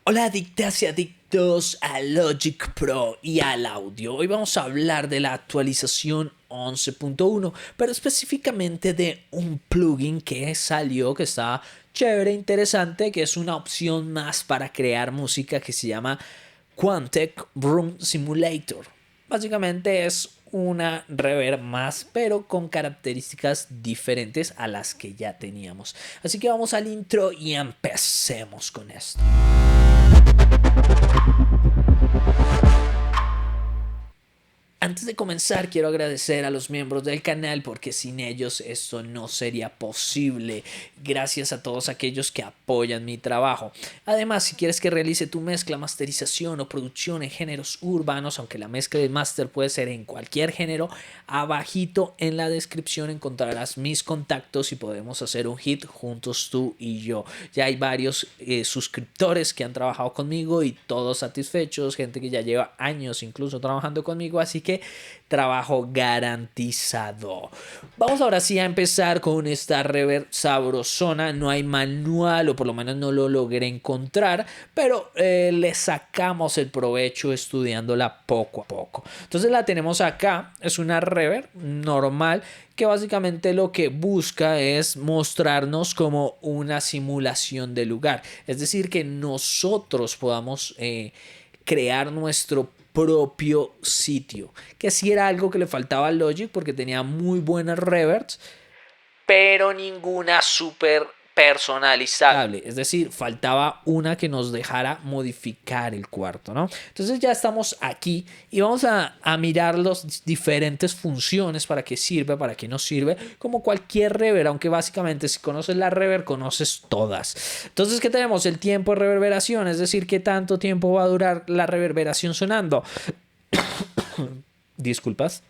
Hola adictas y adictos a Logic Pro y al audio. Hoy vamos a hablar de la actualización 11.1, pero específicamente de un plugin que salió, que está chévere, interesante, que es una opción más para crear música que se llama Quantec Room Simulator. Básicamente es una reverb más, pero con características diferentes a las que ya teníamos. Así que vamos al intro y empecemos con esto. Antes de comenzar, quiero agradecer a los miembros del canal porque sin ellos esto no sería posible. Gracias a todos aquellos que apoyan mi trabajo. Además, si quieres que realice tu mezcla, masterización o producción en géneros urbanos, aunque la mezcla de máster puede ser en cualquier género, abajito en la descripción encontrarás mis contactos y podemos hacer un hit juntos tú y yo. Ya hay varios suscriptores que han trabajado conmigo y todos satisfechos, gente que ya lleva años incluso trabajando conmigo, así que trabajo garantizado. Vamos ahora sí a empezar con esta reverb sabrosona. No hay manual, o por lo menos no lo logré encontrar, pero le sacamos el provecho estudiándola poco a poco. Entonces la tenemos acá, es una reverb normal que básicamente lo que busca es mostrarnos como una simulación de lugar, es decir, que nosotros podamos crear nuestro propio sitio, que sí era algo que le faltaba a Logic porque tenía muy buenas reverbs, pero ninguna súper personalizable, es decir, faltaba una que nos dejara modificar el cuarto, ¿no? Entonces ya estamos aquí y vamos a mirar las diferentes funciones, para qué sirve, para qué no sirve, como cualquier reverb, aunque básicamente si conoces la reverb, conoces todas. Entonces, ¿qué tenemos? El tiempo de reverberación, es decir, qué tanto tiempo va a durar la reverberación sonando. Disculpas.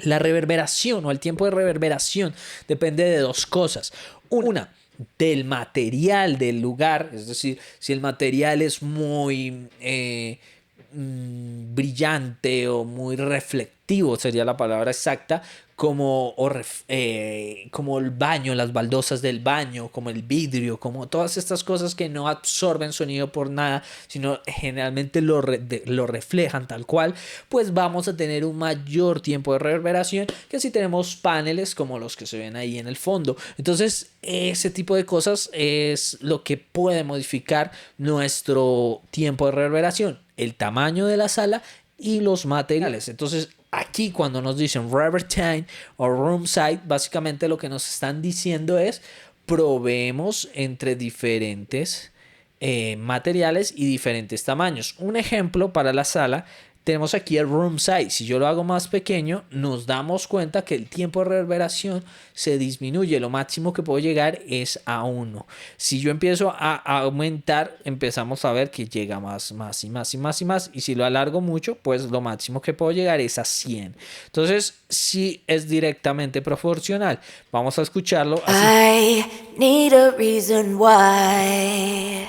La reverberación o el tiempo de reverberación depende de dos cosas. Una, del material del lugar, es decir, si el material es muy brillante o muy reflectivo, sería la palabra exacta, como el baño, las baldosas del baño, como el vidrio, como todas estas cosas que no absorben sonido por nada, sino generalmente lo reflejan tal cual, pues vamos a tener un mayor tiempo de reverberación que si tenemos paneles como los que se ven ahí en el fondo. Entonces, ese tipo de cosas es lo que puede modificar nuestro tiempo de reverberación, el tamaño de la sala y los materiales. Entonces, aquí cuando nos dicen reverb time o room site, básicamente lo que nos están diciendo es probemos entre diferentes materiales y diferentes tamaños. Un ejemplo para la sala, tenemos aquí el room size. Si yo lo hago más pequeño, nos damos cuenta que el tiempo de reverberación se disminuye. Lo máximo que puedo llegar es a 1. Si yo empiezo a aumentar, empezamos a ver que llega más y más y más y más. Y si lo alargo mucho, pues lo máximo que puedo llegar es a 100. Entonces, sí es directamente proporcional. Vamos a escucharlo así. I need a reason why.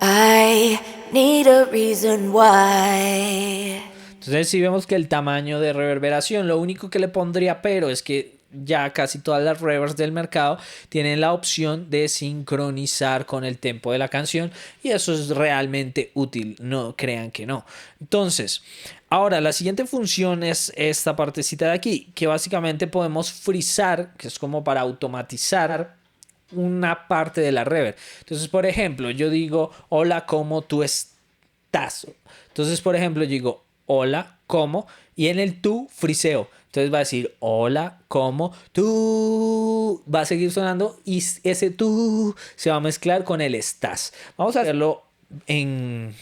I need a reason why. Entonces si vemos que el tamaño de reverberación, lo único que le pondría pero es que ya casi todas las reverbs del mercado tienen la opción de sincronizar con el tempo de la canción y eso es realmente útil, no crean que no. Entonces, ahora la siguiente función es esta partecita de aquí, que básicamente podemos frizar, que es como para automatizar una parte de la reverb. Entonces, por ejemplo, yo digo, hola, ¿cómo tú estás? Entonces, por ejemplo, yo digo, hola, ¿cómo? Y en el tú, friseo. Entonces va a decir, hola, ¿cómo? Tú. Va a seguir sonando y ese tú se va a mezclar con el estás. Vamos a hacerlo en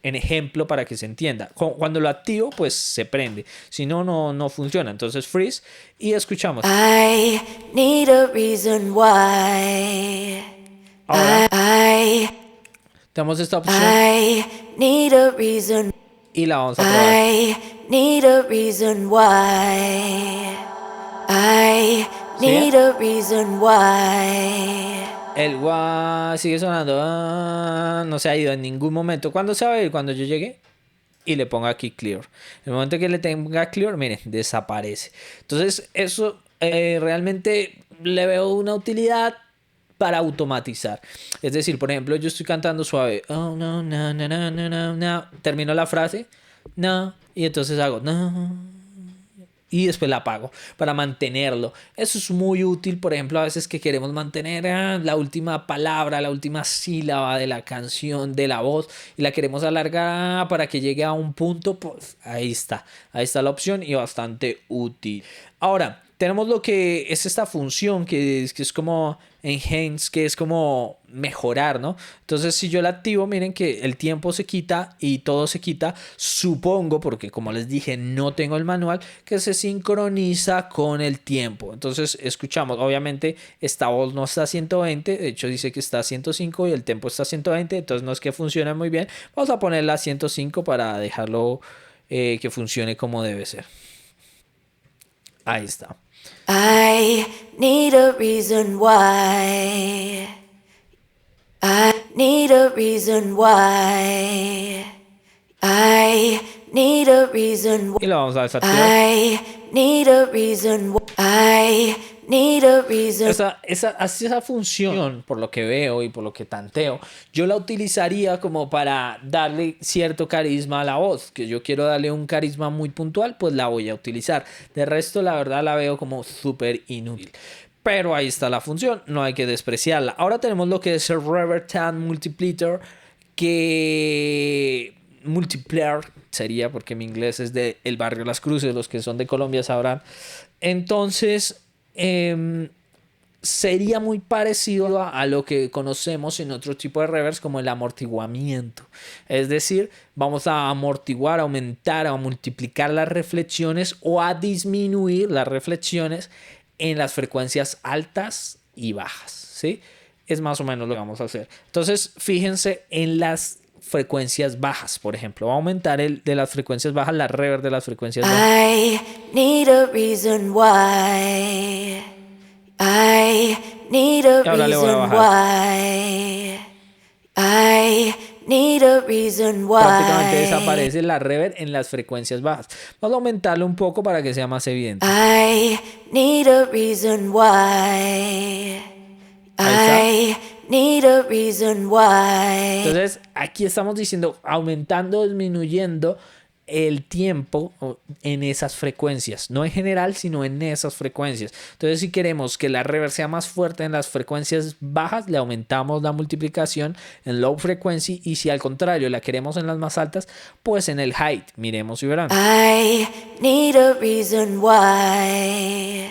ejemplo para que se entienda. Cuando lo activo, pues se prende. Si no, no funciona. Entonces freeze y escuchamos. I need a reason why. Ahora I tenemos esta opción need a reason. y la vamos a probar. I need a reason why. I ¿Sí? need a reason why. El guau sigue sonando. No se ha ido en ningún momento. ¿Cuándo se va a ir? Cuando yo llegue y le ponga aquí clear. En el momento que le tenga clear, miren, desaparece. Entonces, eso realmente le veo una utilidad, para automatizar. Es decir, por ejemplo, yo estoy cantando suave, oh no, no, no, no, no, no, no, termino la frase, no, y entonces hago, no, y después la apago para mantenerlo. Eso es muy útil, por ejemplo, a veces que queremos mantener la última palabra, la última sílaba de la canción, de la voz, y la queremos alargar para que llegue a un punto, pues ahí está la opción y bastante útil. Ahora, tenemos lo que es esta función que es como enhance, que es como mejorar, ¿no? Entonces, si yo la activo, miren que el tiempo se quita y todo se quita. Supongo, porque como les dije, no tengo el manual, que se sincroniza con el tiempo. Entonces, escuchamos, obviamente, esta voz no está a 120, de hecho dice que está a 105 y el tempo está a 120, entonces no es que funcione muy bien. Vamos a ponerla a 105 para dejarlo que funcione como debe ser. Ahí está. I need a reason why. I need a reason why. I need a reason why. Y lo vamos a desactivar. I need a reason why. I need a reason. Esa función, por lo que veo y por lo que tanteo, yo la utilizaría como para darle cierto carisma a la voz. Que yo quiero darle un carisma muy puntual, pues la voy a utilizar. De resto, la verdad la veo como súper inútil. Pero ahí está la función, no hay que despreciarla. Ahora tenemos lo que es el Reverb Time Multiplier, que multiplier sería, porque mi inglés es de el barrio Las Cruces, los que son de Colombia sabrán. Entonces, sería muy parecido a lo que conocemos en otro tipo de reverbs como el amortiguamiento. Es decir, vamos a amortiguar, aumentar o multiplicar las reflexiones o a disminuir las reflexiones en las frecuencias altas y bajas, ¿sí? Es más o menos lo que vamos a hacer. Entonces, fíjense en las frecuencias bajas, por ejemplo. Va a aumentar el de las frecuencias bajas, la reverb de las frecuencias bajas. I need a reason why. I need a Y ahora le voy a reason bajar. why. I need a reason Prácticamente why. desaparece la reverb en las frecuencias bajas. Vamos a aumentarlo un poco para que sea más evidente. I need a reason why. Ahí está. I need a reason why. Entonces, aquí estamos diciendo aumentando o disminuyendo el tiempo en esas frecuencias, no en general, sino en esas frecuencias. Entonces, si queremos que la reverb sea más fuerte en las frecuencias bajas, le aumentamos la multiplicación en low frequency, y si al contrario la queremos en las más altas, pues en el height. Miremos y verán. I need a reason why.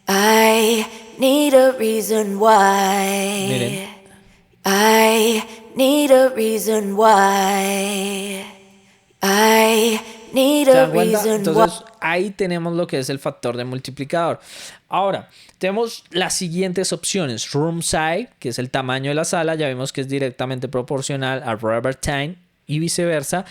I need a reason why. Miren. I need a reason why. I need ¿Se a dan cuenta? reason Entonces ahí tenemos lo que es el factor de multiplicador. Ahora, tenemos las siguientes opciones. Room size, que es el tamaño de la sala. Ya vimos que es directamente proporcional al reverb time y viceversa.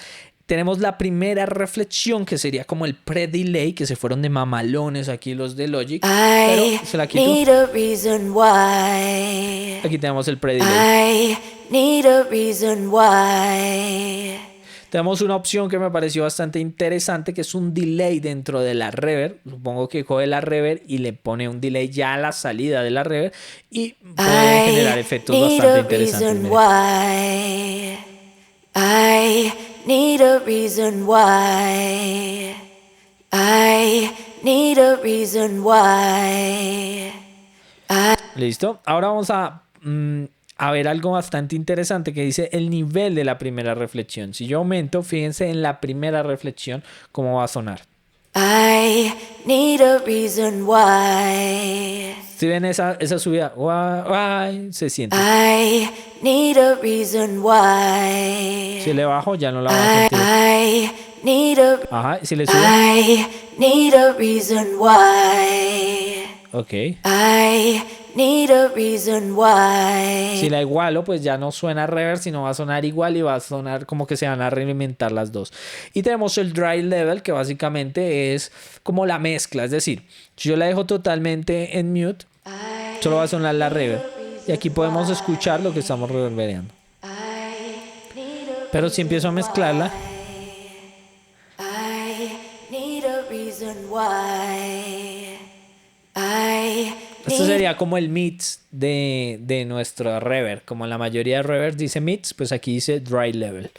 Tenemos la primera reflexión, que sería como el pre-delay, que se fueron de mamalones aquí los de Logic. I Pero se la need quito. a reason why. Aquí tenemos el pre-delay. I need a reason why. Tenemos una opción que me pareció bastante interesante, que es un delay dentro de la reverb. Supongo que coge la reverb y le pone un delay ya a la salida de la reverb y puede generar efectos bastante interesantes. Miren. Why. I need a reason why. I need a reason why. Listo. Ahora vamos a ver algo bastante interesante que dice el nivel de la primera reflexión. Si yo aumento, fíjense en la primera reflexión cómo va a sonar. I need a reason why. Si ven esa subida, why, se siente. I need a reason why. Si le bajo, ya no la va a sentir. I need a. Ajá, si le subo. I need a reason why. Ok. I need a reason why. Si la igualo, pues ya no suena reverb, sino va a sonar igual y va a sonar como que se van a realimentar las dos. Y tenemos el dry level, que básicamente es como la mezcla. Es decir, si yo la dejo totalmente en mute, solo va a sonar la reverb. Y aquí podemos escuchar lo que estamos reverberando. Pero si empiezo a mezclarla, I need a reason why. I esto sería sería como el mids de nuestro reverb. Como la mayoría de reverbs dice mids, pues aquí dice dry level.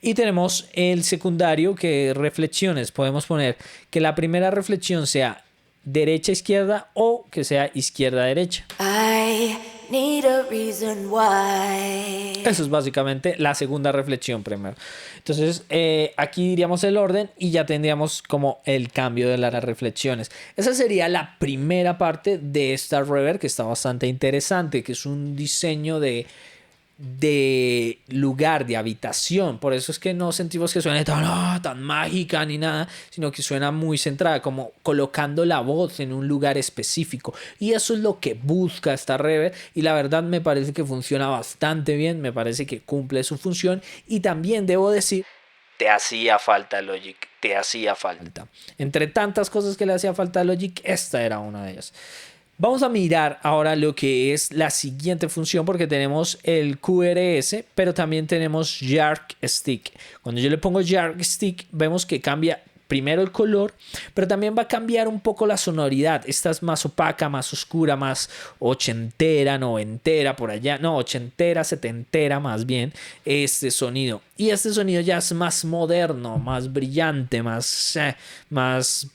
Y tenemos el secundario, que reflexiones. Podemos poner que la primera reflexión sea derecha-izquierda o que sea izquierda-derecha. I need a reason why. Eso es básicamente la segunda reflexión primero. Entonces, aquí diríamos el orden y ya tendríamos como el cambio de las reflexiones. Esa sería la primera parte de esta reverb, que está bastante interesante, que es un diseño de lugar, de habitación. Por eso es que no sentimos que suene tan mágica ni nada, sino que suena muy centrada, como colocando la voz en un lugar específico. Y eso es lo que busca esta reverb, y la verdad me parece que funciona bastante bien, me parece que cumple su función. Y también debo decir, te hacía falta Logic, te hacía falta. Entre tantas cosas que le hacía falta a Logic, esta era una de ellas. Vamos a mirar ahora lo que es la siguiente función, porque tenemos el QRS, pero también tenemos Jerk Stick. Cuando yo le pongo Jerk Stick, vemos que cambia primero el color, pero también va a cambiar un poco la sonoridad. Esta es más opaca, más oscura, más ochentera, noventera, por allá. No, ochentera, setentera más bien, este sonido. Y este sonido ya es más moderno, más brillante, más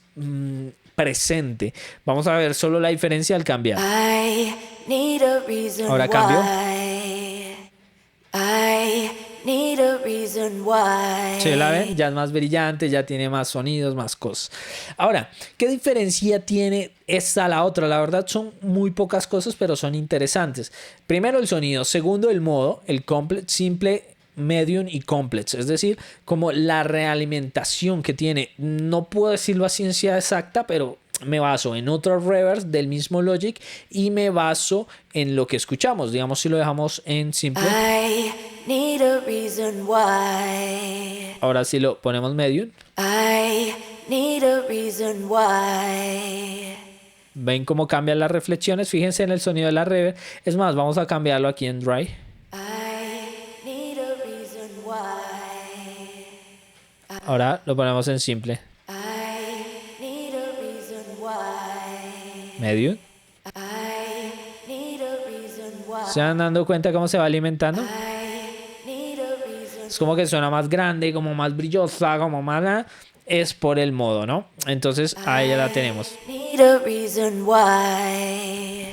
presente. Vamos a ver solo la diferencia al cambiar. I need a reason Ahora cambio. why. I need a reason why. ¿Se la ven? Ya es más brillante, ya tiene más sonidos, más cosas. Ahora, ¿qué diferencia tiene esta a la otra? La verdad son muy pocas cosas, pero son interesantes. Primero el sonido, segundo el modo, el complex, simple, medium y complex, es decir, como la realimentación que tiene. No puedo decirlo a ciencia exacta, pero me baso en otros reverbs del mismo Logic y me baso en lo que escuchamos. Digamos, si lo dejamos en simple. I need a reason why. Ahora si lo ponemos medium. I need a reason why. ¿Ven cómo cambian las reflexiones? Fíjense en el sonido de la reverb. Es más, vamos a cambiarlo aquí en dry. Ahora lo ponemos en simple. Medium. ¿Se van dando cuenta cómo se va alimentando? Es como que suena más grande, como más brillosa, como más... Es por el modo, ¿no? Entonces ahí ya la tenemos. Need a reason why.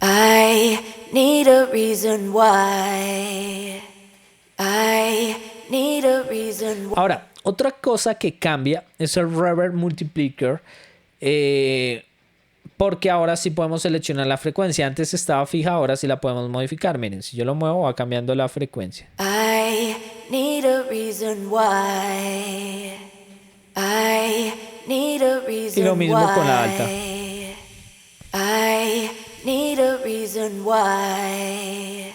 I need a reason why. I need a reason why. Ahora, otra cosa que cambia es el reverb multiplier, porque ahora sí podemos seleccionar la frecuencia. Antes estaba fija, ahora sí la podemos modificar. Miren, si yo lo muevo va cambiando la frecuencia. I need a reason why. I need a reason Y lo mismo con la alta. I need a reason why.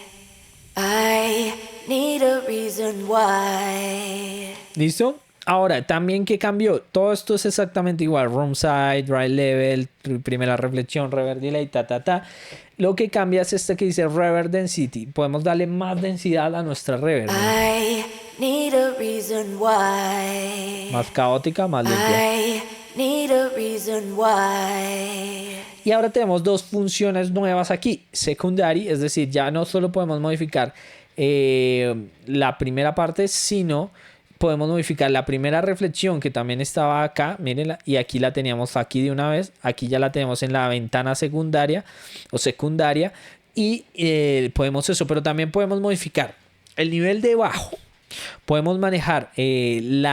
I need a reason why. ¿Listo? Ahora, también que cambió. Todo esto es exactamente igual. Room side, dry level, primera reflexión, reverb delay, Lo que cambia es este que dice reverb density. Podemos darle más densidad a nuestra reverb. I need a reason why. Más caótica, más limpia. I need a reason why. Y ahora tenemos dos funciones nuevas aquí. Secondary, es decir, ya no solo podemos modificar la primera parte, sino podemos modificar la primera reflexión que también estaba acá, mírenla, y aquí la teníamos aquí de una vez. Aquí ya la tenemos en la ventana secundaria o secundaria, y podemos eso, pero también podemos modificar el nivel de bajo. Podemos manejar el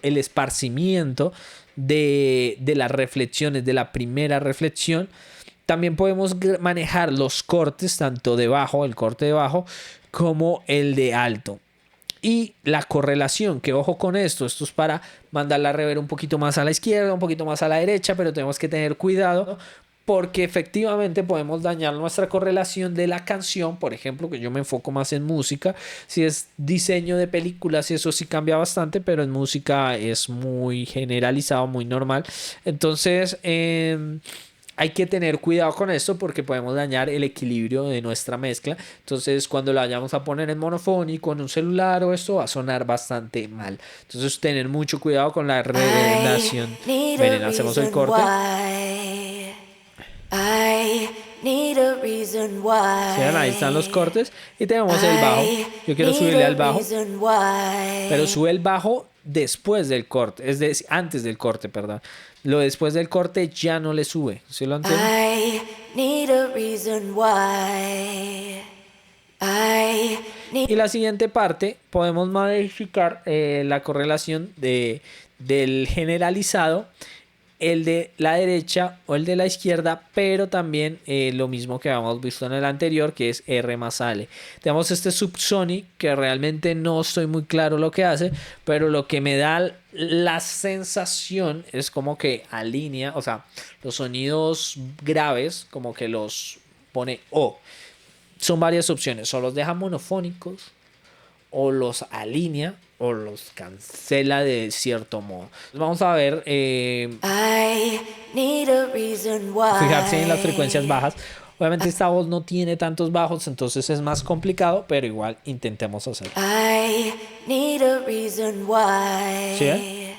esparcimiento de las reflexiones de la primera reflexión. También podemos manejar los cortes, tanto de bajo, el corte de bajo, como el de alto. Y la correlación, que ojo con esto es para mandar la reverb un poquito más a la izquierda, un poquito más a la derecha, pero tenemos que tener cuidado porque efectivamente podemos dañar nuestra correlación de la canción. Por ejemplo, que yo me enfoco más en música. Si es diseño de películas, eso sí cambia bastante, pero en música es muy generalizado, muy normal. Entonces hay que tener cuidado con esto porque podemos dañar el equilibrio de nuestra mezcla. Entonces cuando la vayamos a poner en monofónico, en un celular o esto, va a sonar bastante mal. Entonces tener mucho cuidado con la reverberación. Miren, hacemos el corte. I need a reason why. ¿Sí ven? Ahí están los cortes y tenemos el bajo. Yo quiero subirle al bajo, pero sube el bajo después del corte, es decir, antes del corte, perdón. Lo después del corte ya no le sube, ¿sí lo entienden? I need a reason why. I need. Y la siguiente parte podemos modificar la correlación del generalizado, el de la derecha o el de la izquierda, pero también lo mismo que habíamos visto en el anterior, que es R más Ale. Tenemos este subsonic que realmente no estoy muy claro lo que hace, pero lo que me da la sensación es como que alinea, o sea, los sonidos graves como que los pone O. Son varias opciones, o los deja monofónicos, o los alinea, o los cancela de cierto modo. Vamos a ver, I need a reason why. fijarse en las frecuencias bajas. Obviamente esta voz no tiene tantos bajos, entonces es más complicado, pero igual intentemos hacerlo. I need a reason why. ¿Sí?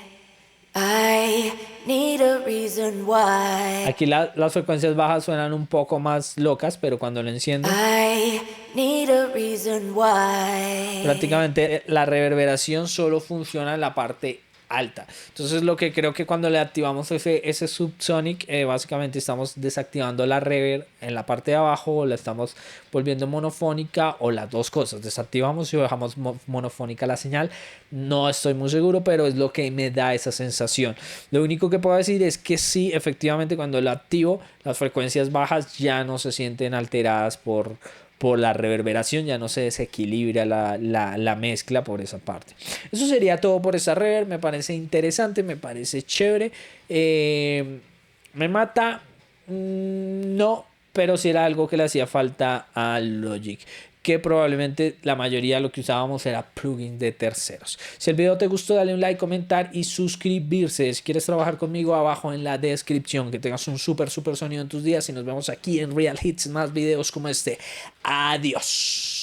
I need a reason why. Aquí las frecuencias bajas suenan un poco más locas, pero cuando lo enciendo, I need a reason why. prácticamente la reverberación solo funciona en la parte alta. Entonces lo que creo que cuando le activamos ese subsonic, básicamente estamos desactivando la reverb en la parte de abajo, o la estamos volviendo monofónica, o las dos cosas. Desactivamos y dejamos monofónica la señal. No estoy muy seguro, pero es lo que me da esa sensación. Lo único que puedo decir es que sí, efectivamente, cuando lo activo, las frecuencias bajas ya no se sienten alteradas por la reverberación, ya no se desequilibra la mezcla por esa parte. Eso sería todo por esa reverb. Me parece interesante, me parece chévere. ¿Me mata? No, pero sí era algo que le hacía falta a Logic, que probablemente la mayoría de lo que usábamos era plugin de terceros. Si el video te gustó, dale un like, comentar y suscribirse. Si quieres trabajar conmigo, abajo en la descripción. Que tengas un súper sonido en tus días y nos vemos aquí en Real Hits, más videos como este. Adiós.